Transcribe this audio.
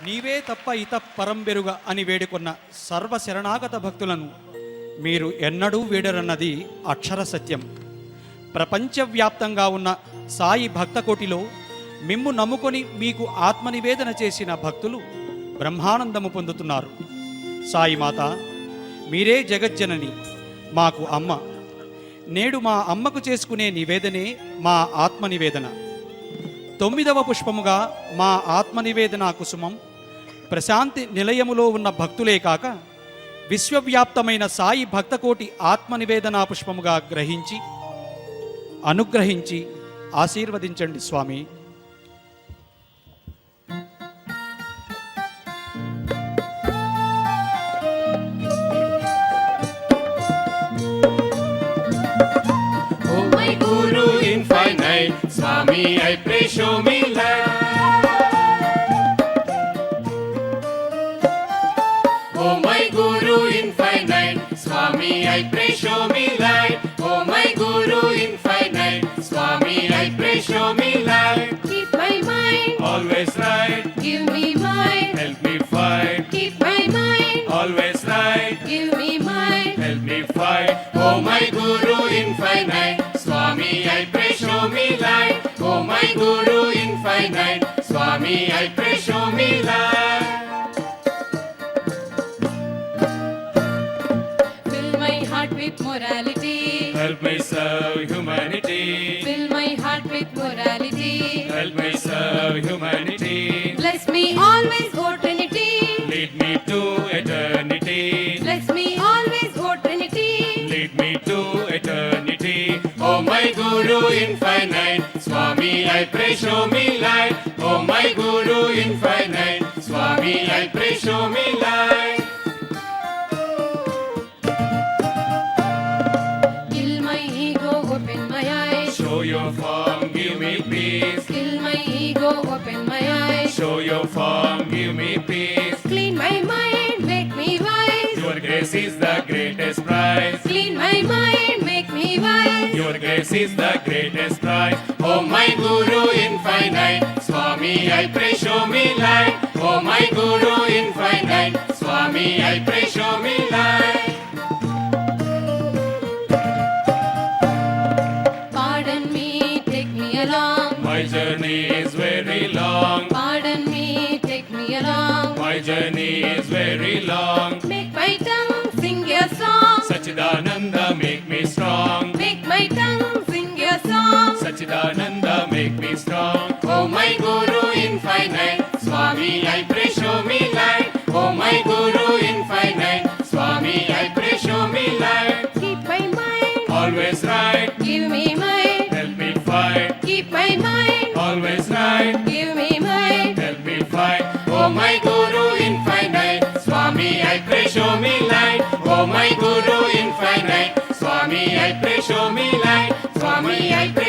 నీవే తప్ప ఇత పరంబెరుగ అని వేడుకొన్న సర్వశరణాగత భక్తులను మీరు ఎన్నడూ వీడరన్నది అక్షర సత్యం. ప్రపంచవ్యాప్తంగా ఉన్న సాయి భక్తకోటిలో మిమ్ము నమ్ముకొని మీకు ఆత్మనివేదన చేసిన భక్తులు బ్రహ్మానందము పొందుతున్నారు. సాయిమాత, మీరే జగజ్జనని, మాకు అమ్మ. నేడు మా అమ్మకు చేసుకునే నివేదనే మా ఆత్మనివేదన. 9వ పుష్పముగా మా ఆత్మనివేదన కుసుమం ప్రశాంతి నిలయములో ఉన్న భక్తులే కాక విశ్వవ్యాప్తమైన సాయి భక్తకోటి ఆత్మనివేదనా పుష్పముగా గ్రహించి అనుగ్రహించి ఆశీర్వదించండి స్వామి. Swami, I pray, show me light. Oh my Guru infinite, Swami, I pray, show me light. Oh my Guru infinite, Swami, I pray, show me light. Keep my mind Always right, give me mind. help me fight. Keep my mind Always right, give me mind. help me fight. Oh my Guru infinite, Swami, I pray, show me light. Oh my Guru infinite, Swami, I pray, show me light. Fill my heart with morality. Help me serve humanity. Fill my heart with morality. Help me serve humanity. Bless me always, O Trinity. Lead me to eternity. Bless me always, O Trinity. Lead me to eternity. Oh my Guru infinite, Swami, I pray, show me light. Oh my Guru infinite, Swami, I pray, show me light. Kill my ego, open my eyes. Show your form, give me peace. Kill my ego, open my eyes. Show your form, give me peace. Clean my mind, make me wise. Your grace is the greatest prize. Clean my mind, make me wise. Your grace is the greatest prize. Oh my Guru infinite, Swami, I pray, show me light. Oh my Guru infinite, Swami, I pray, show me light. Pardon me, take me along. My journey is very long. Pardon me, take me along. My journey is very long. Make my tongue sing your song. Sachidananda, make me strong. Make my tongue sing your song. Sachidananda, make me strong. Oh my Guru infinite, Swami, I pray, show me light. Oh my Guru infinite, Swami, I pray, show me light. Keep my mind, Always right, give me mind. help me fight. Keep my mind, Always right, give me mind. help me fight. Oh my Guru infinite, Swami, I pray, show me light. Oh my Guru infinite, Swami, I pray, show me light. Swami, I pray.